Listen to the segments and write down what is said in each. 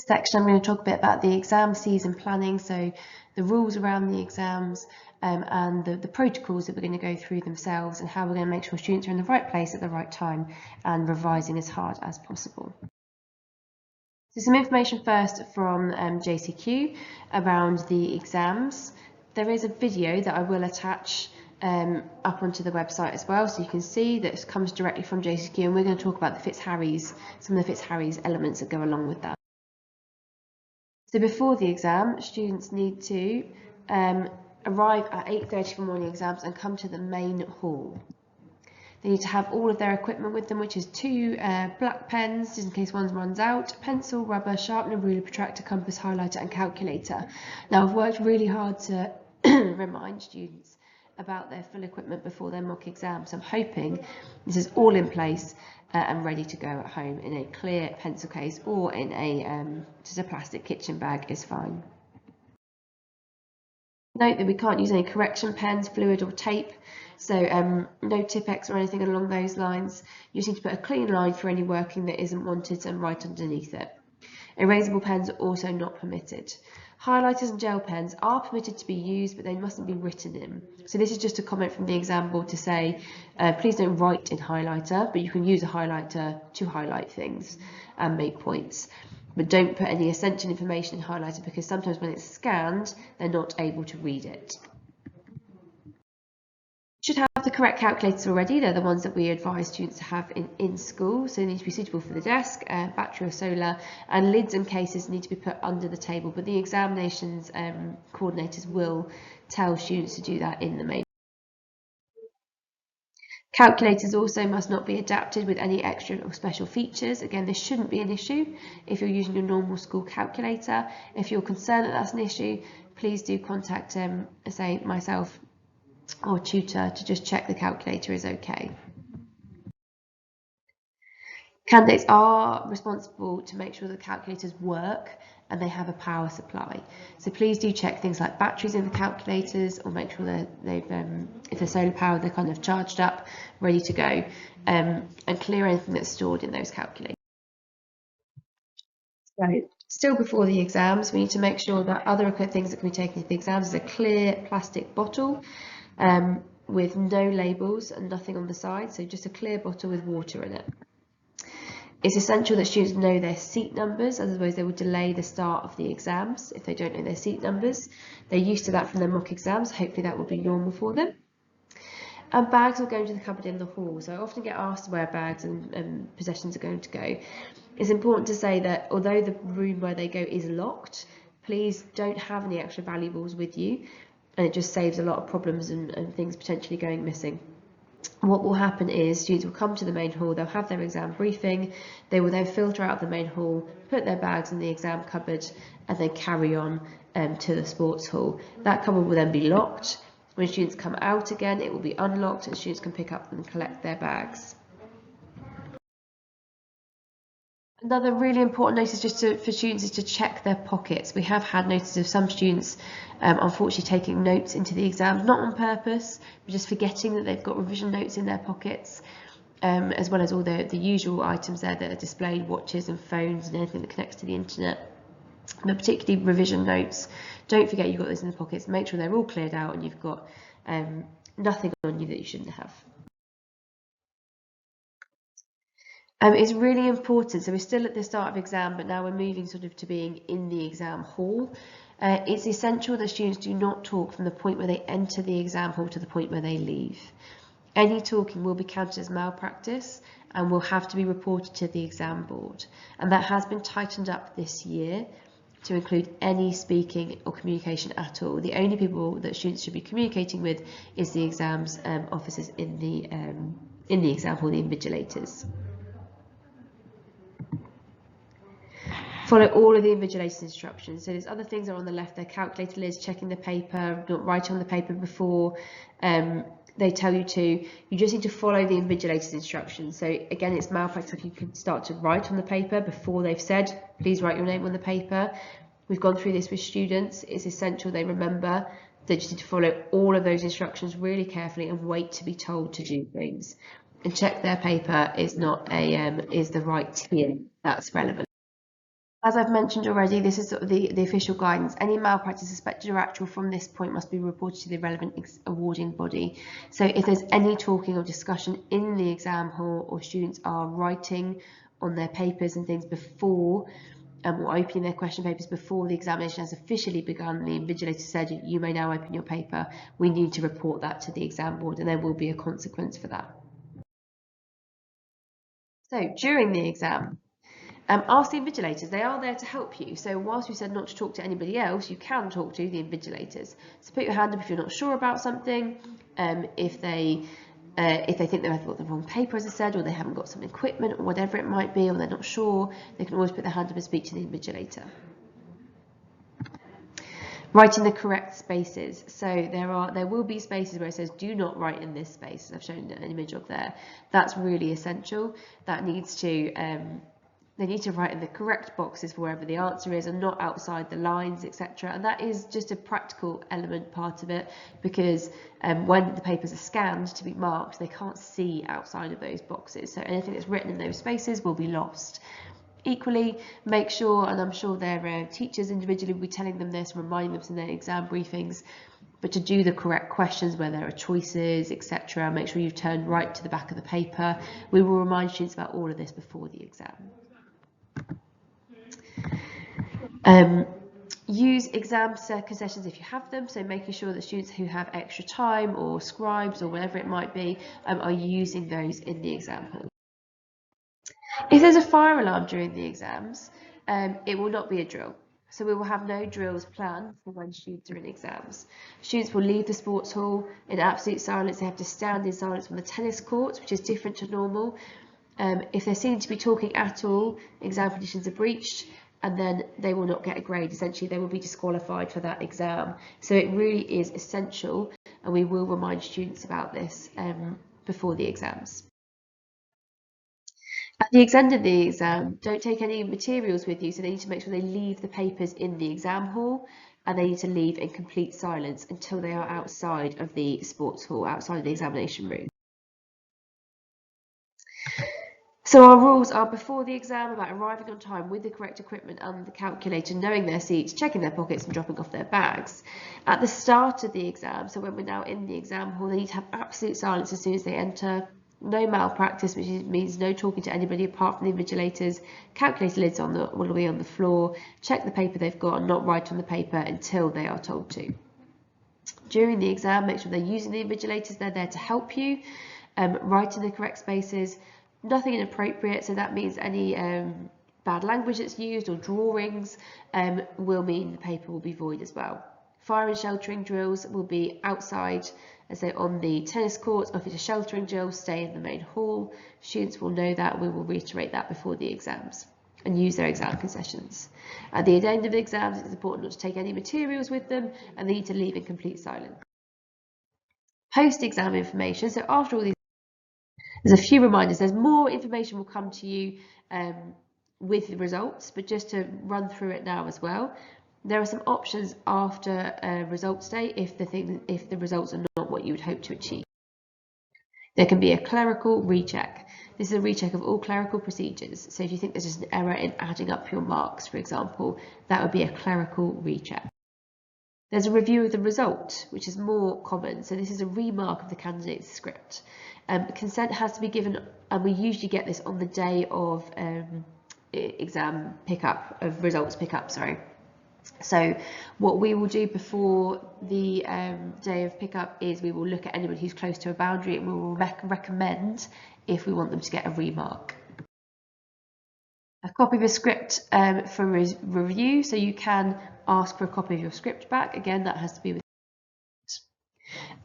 section, I'm going to talk a bit about the exam season planning, so the rules around the exams and the protocols that we're going to go through themselves, and how we're going to make sure students are in the right place at the right time and revising as hard as possible. So some information first from JCQ around the exams. There is a video that I will attach up onto the website as well, so you can see that it comes directly from JCQ, and we're going to talk about the Fitzharris, some of the Fitzharris elements that go along with that. So before the exam, students need to arrive at 8:30 for morning exams and come to the main hall. They need to have all of their equipment with them, which is 2 black pens, just in case one runs out, pencil, rubber, sharpener, ruler, protractor, compass, highlighter and calculator. Now I've worked really hard to remind students about their full equipment before their mock exam, so I'm hoping this is all in place and ready to go at home in a clear pencil case, or in a just a plastic kitchen bag is fine. Note that we can't use any correction pens, fluid or tape, so no Tipp-Ex or anything along those lines. You just need to put a clean line for any working that isn't wanted and right underneath it. Erasable pens are also not permitted. Highlighters and gel pens are permitted to be used, but they mustn't be written in. So this is just a comment from the exam board to say, please don't write in highlighter, but you can use a highlighter to highlight things and make points. But don't put any essential information in highlighter, because sometimes when it's scanned, they're not able to read it. Should have the correct calculators already. They're the ones that we advise students to have in school, so they need to be suitable for the desk, battery or solar, and lids and cases need to be put under the table, but the examinations coordinators will tell students to do that in the main. Calculators also must not be adapted with any extra or special features. Again, this shouldn't be an issue if you're using your normal school calculator. If you're concerned that that's an issue, please do contact say myself or tutor to just check the calculator is okay. Candidates are responsible to make sure the calculators work and they have a power supply. So please do check things like batteries in the calculators, or make sure that if they're solar powered, they're kind of charged up, ready to go, and clear anything that's stored in those calculators. So still before the exams, we need to make sure that other things that can be taken to the exams is a clear plastic bottle with no labels and nothing on the side, so just a clear bottle with water in it. It's essential that students know their seat numbers, otherwise they will delay the start of the exams if they don't know their seat numbers. They're used to that from their mock exams, hopefully that will be normal for them. And bags will go into the cupboard in the hall, so I often get asked where bags and possessions are going to go. It's important to say that although the room where they go is locked, please don't have any extra valuables with you, and it just saves a lot of problems and things potentially going missing. What will happen is students will come to the main hall, they'll have their exam briefing, they will then filter out of the main hall, put their bags in the exam cupboard, and then carry on to the sports hall. That cupboard will then be locked. When students come out again, it will be unlocked and students can pick up and collect their bags. Another really important notice for students is to check their pockets. We have had notices of some students unfortunately taking notes into the exams, not on purpose, but just forgetting that they've got revision notes in their pockets, as well as all the usual items there that are displayed, watches and phones and anything that connects to the internet. But particularly revision notes, don't forget you've got those in the pockets. Make sure they're all cleared out and you've got nothing on you that you shouldn't have. It's really important, so we're still at the start of exam, but now we're moving sort of to being in the exam hall. It's essential that students do not talk from the point where they enter the exam hall to the point where they leave. Any talking will be counted as malpractice and will have to be reported to the exam board. And that has been tightened up this year to include any speaking or communication at all. The only people that students should be communicating with is the exams officers in the exam hall, the invigilators. Follow all of the invigilator's instructions. So there's other things that are on the left, their calculator lids, checking the paper, not writing on the paper before they tell you to. You just need to follow the invigilator's instructions. So again, it's malpractice if you can start to write on the paper before they've said, please write your name on the paper. We've gone through this with students. It's essential they remember. They just need to follow all of those instructions really carefully and wait to be told to do things. And check their paper is not is the right tier that's relevant. As I've mentioned already, this is sort of the official guidance. Any malpractice suspected or actual from this point must be reported to the relevant awarding body. So if there's any talking or discussion in the exam hall, or students are writing on their papers and things before, or opening their question papers before the examination has officially begun, the invigilator said you may now open your paper, we need to report that to the exam board, and there will be a consequence for that. So during the exam, ask the invigilators. They are there to help you. So whilst we said not to talk to anybody else, you can talk to the invigilators. So put your hand up if you're not sure about something, if they think they've got the wrong paper, as I said, or they haven't got some equipment, or whatever it might be, or they're not sure, they can always put their hand up and speak to the invigilator. Write in the correct spaces. So there will be spaces where it says do not write in this space. I've shown an image of there. That's really essential. That needs to they need to write in the correct boxes for wherever the answer is, and not outside the lines, etc. And that is just a practical element part of it, because when the papers are scanned to be marked, they can't see outside of those boxes. So anything that's written in those spaces will be lost. Equally, make sure, and I'm sure their teachers individually will be telling them this, reminding them in their exam briefings, but to do the correct questions where there are choices, etc. Make sure you've turned right to the back of the paper. We will remind students about all of this before the exam. Use exam concessions if you have them, so making sure that students who have extra time or scribes or whatever it might be are using those in the exam hall. If there's a fire alarm during the exams, it will not be a drill. So we will have no drills planned for when students are in exams. Students will leave the sports hall in absolute silence. They have to stand in silence on the tennis courts, which is different to normal. If they're seen to be talking at all, exam conditions are breached, and then they will not get a grade. Essentially, they will be disqualified for that exam. So it really is essential, and we will remind students about this before the exams. At the end of the exam, don't take any materials with you, so they need to make sure they leave the papers in the exam hall, and they need to leave in complete silence until they are outside of the sports hall, outside of the examination room. So our rules are before the exam about arriving on time with the correct equipment and the calculator, knowing their seats, checking their pockets and dropping off their bags. At the start of the exam, so when we're now in the exam hall, they need to have absolute silence as soon as they enter. No malpractice, which means no talking to anybody apart from the invigilators. Calculator lids will be on the floor. Check the paper they've got and not write on the paper until they are told to. During the exam, make sure they're using the invigilators. They're there to help you. Write in the correct spaces. Nothing inappropriate, so that means any bad language that's used or drawings will mean the paper will be void as well. Fire and sheltering drills will be outside, as they on the tennis courts, or if it's a sheltering drill, stay in the main hall. Students will know that. We will reiterate that before the exams and use their exam concessions. At the end of the exams, it's important not to take any materials with them, and they need to leave in complete silence. Post-exam information, so after all these, there's a few reminders. There's more information will come to you with the results, but just to run through it now as well. There are some options after results day if the results are not what you would hope to achieve. There can be a clerical recheck. This is a recheck of all clerical procedures. So if you think there's just an error in adding up your marks, for example, that would be a clerical recheck. There's a review of the result, which is more common. So this is a remark of the candidate's script. Consent has to be given, and we usually get this on the day of exam pickup, of results pickup, sorry. So what we will do before the day of pickup is we will look at anyone who's close to a boundary, and we will recommend if we want them to get a remark. A copy of a script for review, so you can ask for a copy of your script back. Again, that has to be with,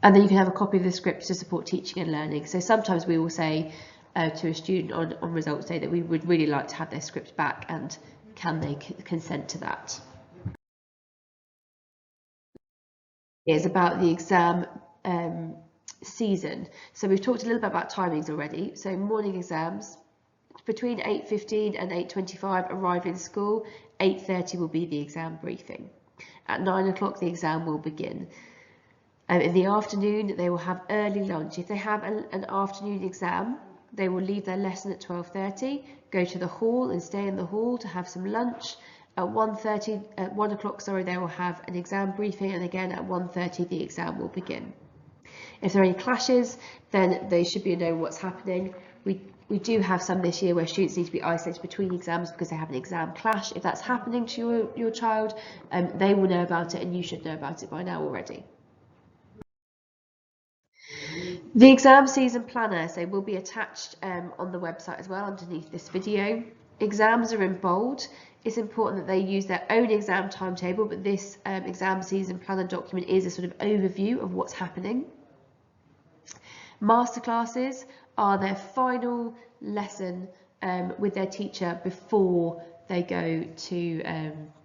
and then you can have a copy of the script to support teaching and learning. So sometimes we will say to a student on results day that we would really like to have their script back, and can they consent to that. Is about the exam season. So we've talked a little bit about timings already. So morning exams, between 8:15 and 8:25 arrive in school. 8:30 will be the exam briefing. At 9 o'clock the exam will begin. In the afternoon they will have early lunch. If they have an afternoon exam, they will leave their lesson at 12:30, go to the hall and stay in the hall to have some lunch. At 1 o'clock, they will have an exam briefing, and again at 1:30 the exam will begin. If there are any clashes, then they should be knowing what's happening. We do have some this year where students need to be isolated between exams because they have an exam clash. If that's happening to your child, they will know about it, and you should know about it by now already. The exam season planner will be attached on the website as well underneath this video. Exams are in bold. It's important that they use their own exam timetable, but this exam season planner document is a sort of overview of what's happening. Masterclasses are their final lesson with their teacher before they go to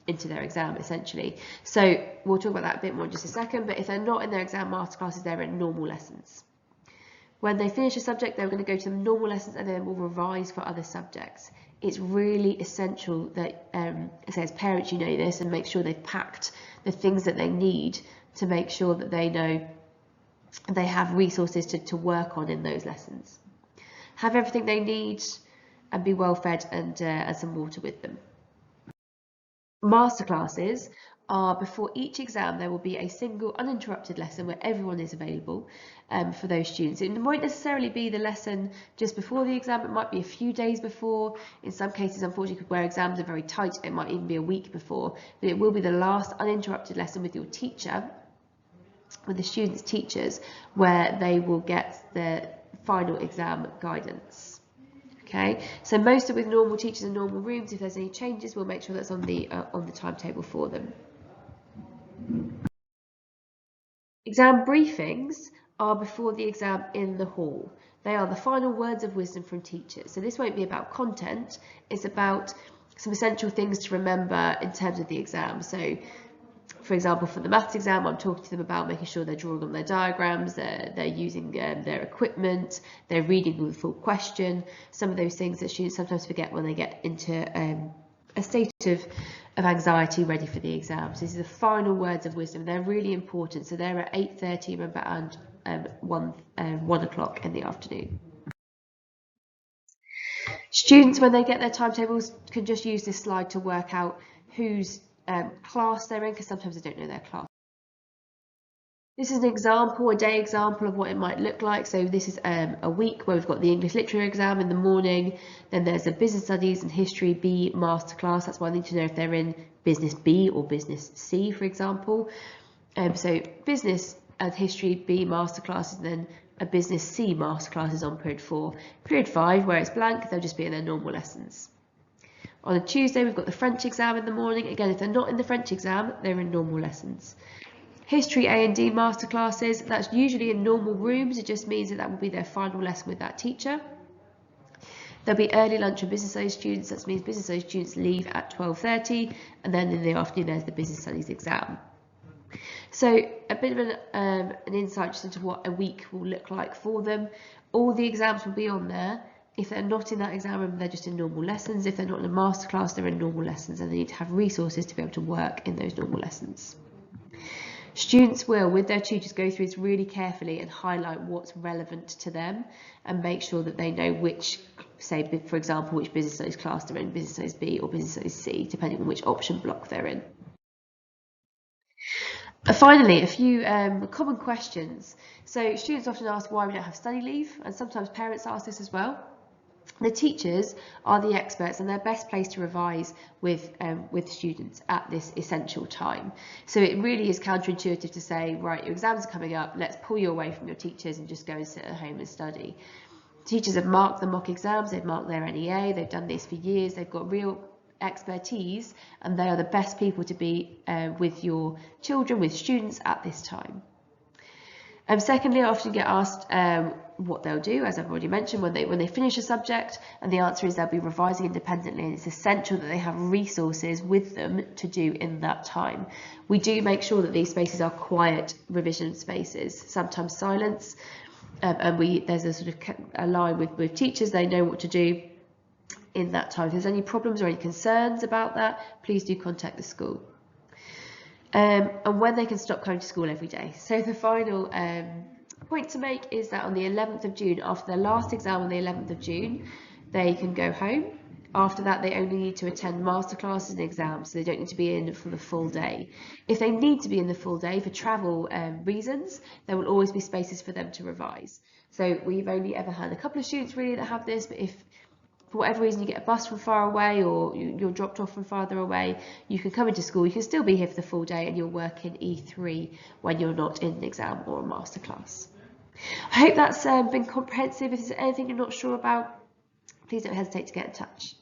into their exam, essentially. So we'll talk about that a bit more in just a second, but if they're not in their exam masterclasses, they're in normal lessons. When they finish a subject, they're going to go to the normal lessons and then we'll revise for other subjects. It's really essential that, as parents, you know this, and make sure they've packed the things that they need to make sure that they know they have resources to work on in those lessons. Have everything they need and be well fed and some water with them. Masterclasses are before each exam. There will be a single uninterrupted lesson where everyone is available for those students. It won't necessarily be the lesson just before the exam, it might be a few days before. In some cases, unfortunately, where exams are very tight, it might even be a week before, but it will be the last uninterrupted lesson with your teacher, with the students' teachers, where they will get the final exam guidance. Okay, so most are with normal teachers in normal rooms. If there's any changes, we'll make sure that's on the timetable for them. Exam briefings are before the exam in the hall. They are the final words of wisdom from teachers. So this won't be about content, it's about some essential things to remember in terms of the exam. So for example, for the maths exam, I'm talking to them about making sure they're drawing on their diagrams, they're using their equipment, they're reading the full question, some of those things that students sometimes forget when they get into a state of anxiety ready for the exam. So these are the final words of wisdom. They're really important. So they're at 8:30, remember, and 1 o'clock in the afternoon. Students, when they get their timetables, can just use this slide to work out whose class they're in, because sometimes they don't know their class. This is an example, a day example of what it might look like. So this is a week where we've got the English Literature exam in the morning, then there's a Business Studies and History B masterclass. That's why I need to know if they're in Business B or Business C, for example. So Business and History B masterclass, and then a Business C masterclass is on period 4. Period 5, where it's blank, they'll just be in their normal lessons. On a Tuesday, we've got the French exam in the morning. Again, if they're not in the French exam, they're in normal lessons. History A&D masterclasses, that's usually in normal rooms. It just means that will be their final lesson with that teacher. There'll be early lunch for Business Studies students. That means Business Studies students leave at 12:30, and then in the afternoon there's the Business Studies exam. So a bit of an insight just into what a week will look like for them. All the exams will be on there. If they're not in that exam room, they're just in normal lessons. If they're not in a masterclass, they're in normal lessons, and they need to have resources to be able to work in those normal lessons. Students will, with their tutors, go through this really carefully and highlight what's relevant to them and make sure that they know which, say, for example, which Business Studies class they're in, Business Studies B or Business Studies C, depending on which option block they're in. Finally, a few common questions. So students often ask why we don't have study leave, and sometimes parents ask this as well. The teachers are the experts and they're best placed to revise with students at this essential time. So it really is counterintuitive to say, right, your exams are coming up, let's pull you away from your teachers and just go and sit at home and study. Teachers have marked the mock exams, they've marked their NEA, they've done this for years, they've got real expertise, and they are the best people to be with your children, with students at this time. Secondly, I often get asked what they'll do, as I've already mentioned, when they finish a subject, and the answer is they'll be revising independently, and it's essential that they have resources with them to do in that time. We do make sure that these spaces are quiet revision spaces, sometimes silence, and there's a sort of a line with teachers, they know what to do in that time. If there's any problems or any concerns about that, please do contact the school. And when they can stop coming to school every day. So the final point to make is that on the 11th of June, after their last exam on the 11th of June, they can go home. After that, they only need to attend masterclasses and exams, so they don't need to be in for the full day. If they need to be in the full day for travel reasons, there will always be spaces for them to revise. So we've only ever had a couple of students really that have this, but if for whatever reason you get a bus from far away or you're dropped off from farther away, you can come into school, you can still be here for the full day and you'll work in E3 when you're not in an exam or a masterclass. I hope that's been comprehensive. If there's anything you're not sure about, please don't hesitate to get in touch.